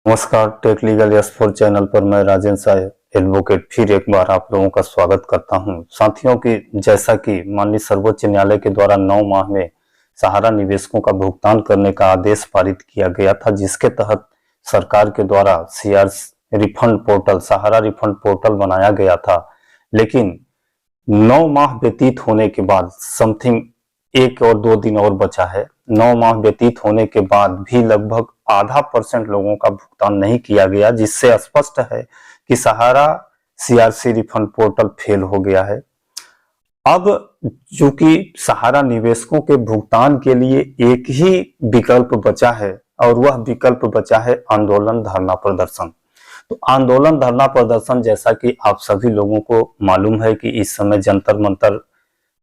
नमस्कार, take legal S4 channel पर मैं राजेंद्र साय एडवोकेट फिर एक बार आप लोगों का स्वागत करता हूं। साथियों की जैसा कि माननीय सर्वोच्च न्यायालय के द्वारा 9 माह में सहारा निवेशकों का भुगतान करने का आदेश पारित किया गया था, जिसके तहत सरकार के द्वारा रिफंड पोर्टल, सहारा रिफंड पोर्टल बनाया गया था। लेकिन 9 माह व्यतीत होने के बाद समथिंग 1 और 2 दिन और बचा है। 9 माह व्यतीत होने के बाद भी लगभग आधा % लोगों का भुगतान नहीं किया गया, जिससे स्पष्ट है कि सहारा CRC रिफंड पोर्टल फेल हो गया है। अब चूंकि सहारा निवेशकों के भुगतान के लिए एक ही विकल्प बचा है और वह विकल्प बचा है आंदोलन, धरना, प्रदर्शन। तो आंदोलन, धरना, प्रदर्शन जैसा कि आप सभी लोगों को मालूम है कि इस समय जंतर मंतर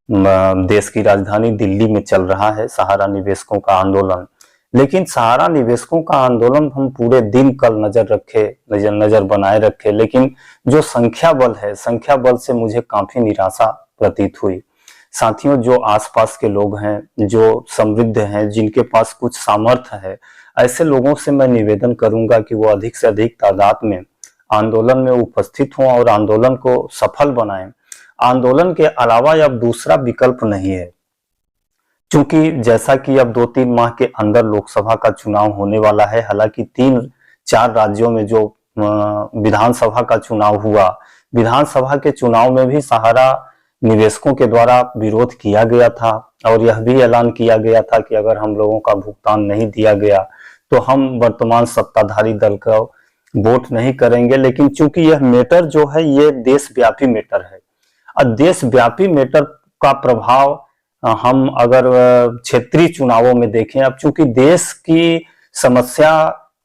देश की राजधानी दिल्ली में चल रहा है सहारा निवेशकों का आंदोलन। लेकिन सहारा निवेशकों का आंदोलन हम पूरे दिन कल नजर बनाए रखे, लेकिन जो संख्या बल है, संख्या बल से मुझे काफी निराशा प्रतीत हुई। साथियों, जो आसपास के लोग हैं, जो समृद्ध हैं, जिनके पास कुछ सामर्थ्य है, ऐसे लोगों से मैं निवेदन करूंगा कि वो अधिक से अधिक तादाद में आंदोलन में उपस्थित हों और आंदोलन को सफल बनाएं। आंदोलन के अलावा अब दूसरा विकल्प नहीं है, क्योंकि जैसा कि अब 2-3 माह के अंदर लोकसभा का चुनाव होने वाला है। हालांकि 3-4 राज्यों में जो विधानसभा का चुनाव हुआ, विधानसभा के चुनाव में भी सहारा निवेशकों के द्वारा विरोध किया गया था और यह भी ऐलान किया गया था कि अगर हम लोगों का भुगतान नहीं दिया गया तो हम वर्तमान सत्ताधारी दल का वोट नहीं करेंगे। लेकिन चूंकि यह मैटर जो है ये देशव्यापी मैटर है और देशव्यापी मैटर का प्रभाव हम अगर क्षेत्रीय चुनावों में देखें, अब चूंकि देश की समस्या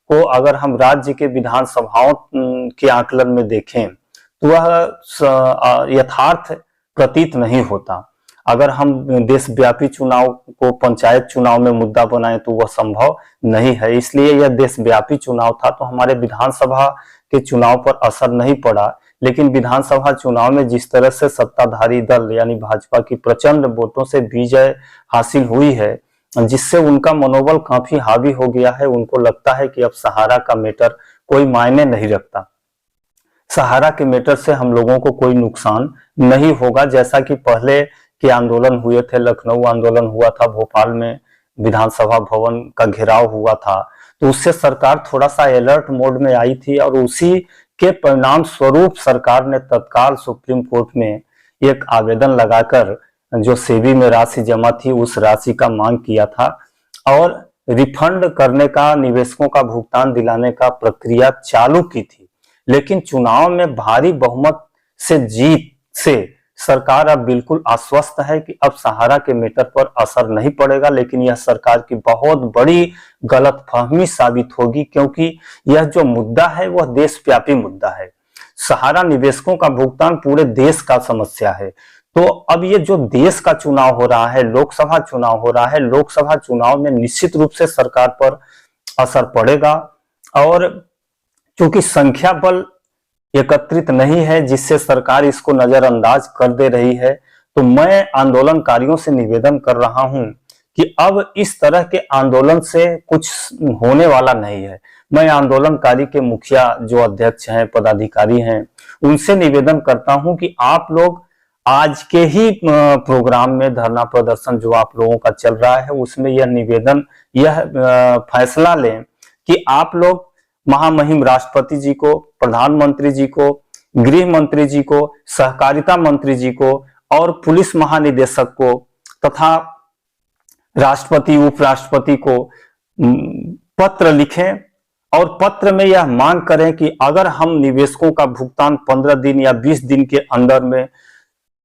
को अगर हम राज्य के विधानसभाओं के आकलन में देखें तो वह यथार्थ प्रतीत नहीं होता। अगर हम देशव्यापी चुनाव को पंचायत चुनाव में मुद्दा बनाएं तो वह संभव नहीं है। इसलिए यह देशव्यापी चुनाव था तो हमारे विधानसभा के चुनाव पर असर नहीं पड़ा। लेकिन विधानसभा चुनाव में जिस तरह से सत्ताधारी दल यानी भाजपा की प्रचंड वोटों से विजय हासिल हुई है, जिससे उनका मनोबल काफी हावी हो गया है। उनको लगता है कि अब सहारा का मैटर कोई मायने नहीं रखता, सहारा के मैटर से हम लोगों को कोई नुकसान नहीं होगा। जैसा कि पहले के आंदोलन हुए थे, लखनऊ आंदोलन हुआ था, भोपाल में विधानसभा भवन का घेराव हुआ था, तो उससे सरकार थोड़ा सा अलर्ट मोड में आई थी और उसी के परिणाम स्वरूप सरकार ने तत्काल सुप्रीम कोर्ट में एक आवेदन लगाकर जो सेबी में राशि जमा थी उस राशि का मांग किया था और रिफंड करने का, निवेशकों का भुगतान दिलाने का प्रक्रिया चालू की थी। लेकिन चुनाव में भारी बहुमत से जीत से सरकार अब बिल्कुल आश्वस्त है कि अब सहारा के मैटर पर असर नहीं पड़ेगा। लेकिन यह सरकार की बहुत बड़ी गलतफहमी साबित होगी, क्योंकि यह जो मुद्दा है वह देशव्यापी मुद्दा है। सहारा निवेशकों का भुगतान पूरे देश का समस्या है। तो अब ये जो देश का चुनाव हो रहा है, लोकसभा चुनाव हो रहा है, लोकसभा चुनाव में निश्चित रूप से सरकार पर असर पड़ेगा और क्योंकि संख्या बल एकत्रित नहीं है जिससे सरकार इसको नजरअंदाज कर दे रही है, तो मैं आंदोलनकारियों से निवेदन कर रहा हूं कि अब इस तरह के आंदोलन से कुछ होने वाला नहीं है। मैं आंदोलनकारी के मुखिया जो अध्यक्ष हैं, पदाधिकारी हैं, उनसे निवेदन करता हूं कि आप लोग आज के ही प्रोग्राम में धरना प्रदर्शन जो आप लोगों का चल रहा है उसमें यह फैसला लें कि आप लोग महामहिम राष्ट्रपति जी को, प्रधानमंत्री जी को, गृह मंत्री जी को, सहकारिता मंत्री जी को और पुलिस महानिदेशक को तथा राष्ट्रपति, उपराष्ट्रपति को पत्र लिखें और पत्र में यह मांग करें कि अगर हम निवेशकों का भुगतान 15 दिन या 20 दिन के अंदर में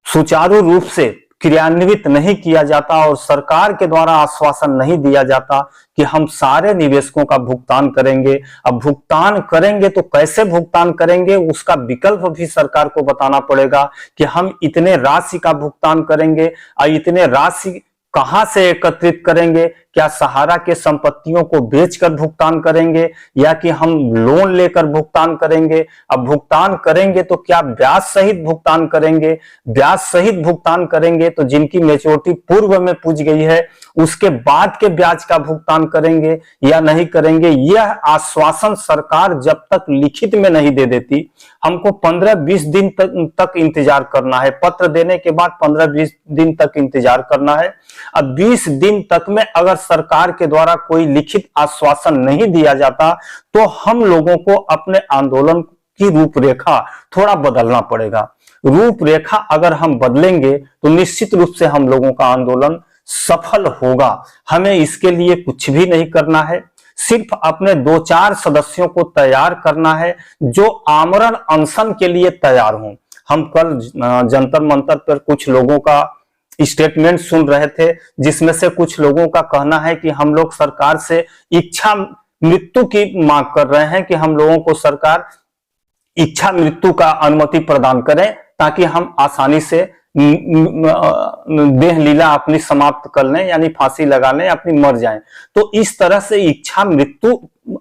सुचारू रूप से क्रियान्वित नहीं किया जाता और सरकार के द्वारा आश्वासन नहीं दिया जाता कि हम सारे निवेशकों का भुगतान करेंगे। अब भुगतान करेंगे तो कैसे भुगतान करेंगे उसका विकल्प भी सरकार को बताना पड़ेगा कि हम इतने राशि का भुगतान करेंगे और इतने राशि कहां से एकत्रित करेंगे, क्या सहारा के संपत्तियों को बेचकर भुगतान करेंगे या कि हम लोन लेकर भुगतान करेंगे? अब भुगतान करेंगे तो क्या ब्याज सहित भुगतान करेंगे? ब्याज सहित भुगतान करेंगे तो जिनकी मैच्योरिटी पूर्व में पूछ गई है उसके बाद के ब्याज का भुगतान करेंगे या नहीं करेंगे? यह आश्वासन सरकार जब तक लिखित में नहीं दे देती, हमको 15-20 दिन तक इंतजार करना है। पत्र देने के बाद 15-20 दिन तक इंतजार करना है। अब 20 दिन तक में अगर सरकार के द्वारा कोई लिखित आश्वासन नहीं दिया जाता तो हम लोगों को अपने आंदोलन की रूपरेखा थोड़ा बदलना पड़ेगा। रूपरेखा अगर हम बदलेंगे तो निश्चित रूप से हम लोगों का आंदोलन सफल होगा। हमें इसके लिए कुछ भी नहीं करना है, सिर्फ अपने 2-4 सदस्यों को तैयार करना है जो आमरण अनशन के लिए तैयार हों। हम कल जंतर मंतर पर कुछ लोगों का स्टेटमेंट सुन रहे थे, जिसमें से कुछ लोगों का कहना है कि हम लोग सरकार से इच्छा मृत्यु की मांग कर रहे हैं कि हम लोगों को सरकार इच्छा मृत्यु का अनुमति प्रदान करें ताकि हम आसानी से देह लीला अपनी समाप्त कर लें, यानी फांसी लगा लें, अपनी मर जाएं। तो इस तरह से इच्छा मृत्यु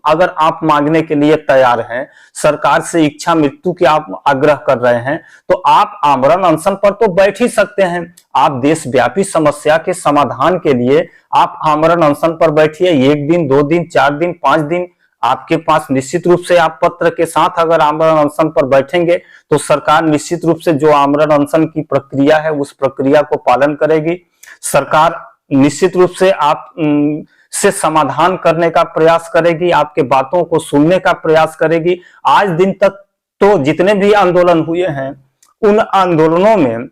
अगर आप मांगने के लिए तैयार हैं, सरकार से इच्छा मृत्यु की आप आग्रह कर रहे हैं, तो आप आमरण अनशन पर तो बैठ ही सकते हैं। आप देशव्यापी समस्या के समाधान के लिए आप आमरण अनशन पर बैठिए। 1 दिन, 2 दिन, 4 दिन, 5 दिन आपके पास निश्चित रूप से आप पत्र के साथ अगर आमरण अनशन पर बैठेंगे तो सरकार निश्चित रूप से जो आमरण अनशन की प्रक्रिया है उस प्रक्रिया को पालन करेगी। सरकार निश्चित रूप से आप से समाधान करने का प्रयास करेगी, आपके बातों को सुनने का प्रयास करेगी। आज दिन तक तो जितने भी आंदोलन हुए हैं उन आंदोलनों में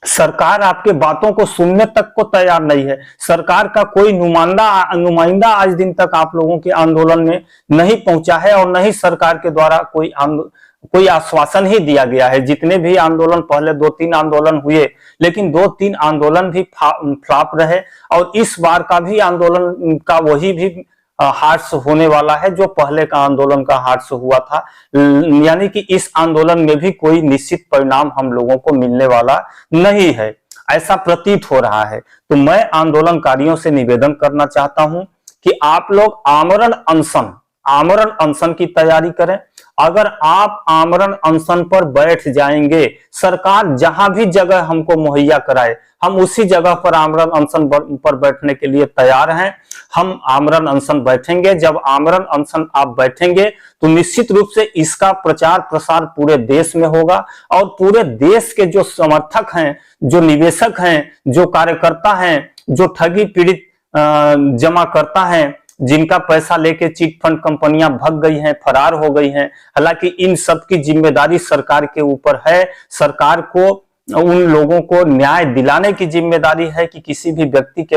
सरकार आपके बातों को सुनने तक को तैयार नहीं है। सरकार का कोई नुमाइंदा आज दिन तक आप लोगों के आंदोलन में नहीं पहुंचा है और नहीं सरकार के द्वारा कोई आश्वासन ही दिया गया है। जितने भी आंदोलन पहले 2-3 आंदोलन हुए, लेकिन 2-3 आंदोलन भी फ्लॉप रहे और इस बार का भी आंदोलन का वही भी हार्स होने वाला है जो पहले का आंदोलन का हार्स हुआ था। यानी कि इस आंदोलन में भी कोई निश्चित परिणाम हम लोगों को मिलने वाला नहीं है, ऐसा प्रतीत हो रहा है। तो मैं आंदोलनकारियों से निवेदन करना चाहता हूं कि आप लोग आमरण अनशन की तैयारी करें। अगर आप आमरण अनशन पर बैठ जाएंगे, सरकार जहां भी जगह हमको मुहैया कराए हम उसी जगह पर आमरण अनशन पर बैठने के लिए तैयार हैं। हम आमरण अनशन बैठेंगे। जब आमरण अनशन आप बैठेंगे तो निश्चित रूप से इसका प्रचार प्रसार पूरे देश में होगा और पूरे देश के जो समर्थक हैं, जो निवेशक हैं, जो कार्यकर्ता हैं, जो ठगी पीड़ित जमा करता है, जिनका पैसा लेके चिट फंड कंपनियां भग गई हैं, फरार हो गई हैं, हालांकि इन सब की जिम्मेदारी सरकार के ऊपर है। सरकार को उन लोगों को न्याय दिलाने की जिम्मेदारी है कि किसी भी व्यक्ति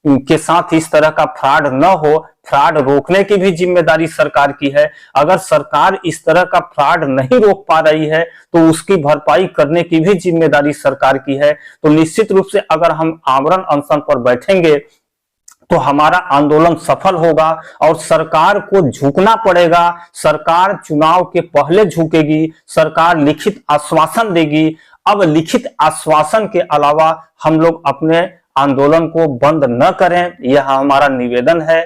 के साथ इस तरह का फ्रॉड न हो। फ्रॉड रोकने की भी जिम्मेदारी सरकार की है। अगर सरकार इस तरह का फ्रॉड नहीं रोक पा रही है तो उसकी भरपाई करने की भी जिम्मेदारी सरकार की है। तो निश्चित रूप से अगर हम आमरण अनशन पर बैठेंगे तो हमारा आंदोलन सफल होगा और सरकार को झुकना पड़ेगा। सरकार चुनाव के पहले झुकेगी, सरकार लिखित आश्वासन देगी। अब लिखित आश्वासन के अलावा हम लोग अपने आंदोलन को बंद न करें, यह हमारा निवेदन है।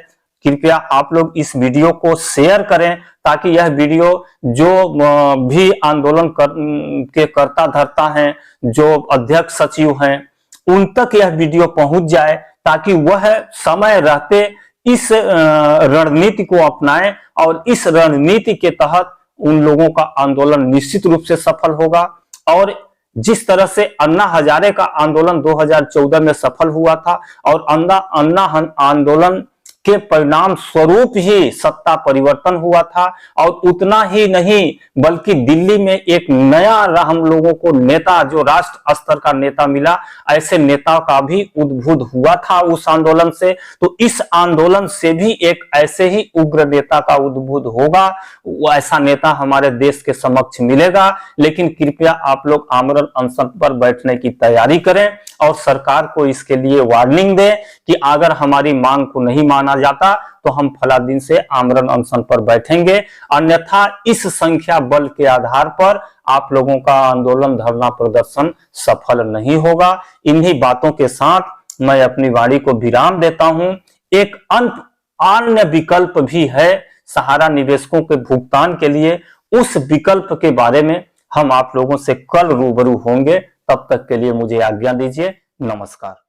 कृपया आप लोग इस वीडियो को शेयर करें ताकि यह वीडियो जो भी आंदोलन के कर्ता धर्ता हैं, जो अध्यक्ष सचिव हैं, उन तक यह वीडियो पहुंच जाए ताकि वह समय रहते इस रणनीति को अपनाएं और इस रणनीति के तहत उन लोगों का आंदोलन निश्चित रूप से सफल होगा। और जिस तरह से अन्ना हजारे का आंदोलन 2014 में सफल हुआ था और अन्ना आंदोलन के परिणाम स्वरूप ही सत्ता परिवर्तन हुआ था, और उतना ही नहीं बल्कि दिल्ली में एक नया हम लोगों को नेता, जो राष्ट्र स्तर का नेता मिला, ऐसे नेता का भी उद्भूत हुआ था उस आंदोलन से। तो इस आंदोलन से भी एक ऐसे ही उग्र नेता का उद्भूत होगा, ऐसा नेता हमारे देश के समक्ष मिलेगा। लेकिन कृपया आप लोग आमरण अनशन पर बैठने की तैयारी करें और सरकार को इसके लिए वार्निंग दें कि अगर हमारी मांग को नहीं माना जाता तो हम फला दिन से आमरण अनशन पर बैठेंगे, अन्यथा इस संख्या बल के आधार पर आप लोगों का आंदोलन, धरना प्रदर्शन सफल नहीं होगा। इन्हीं बातों के साथ मैं अपनी वाणी को विराम देता हूं। एक अन्य विकल्प भी है सहारा निवेशकों के भुगतान के लिए। उस विकल्प के बारे में हम आप लोगों से कल रूबरू होंगे। तब तक के लिए मुझे आज्ञा दीजिए। नमस्कार।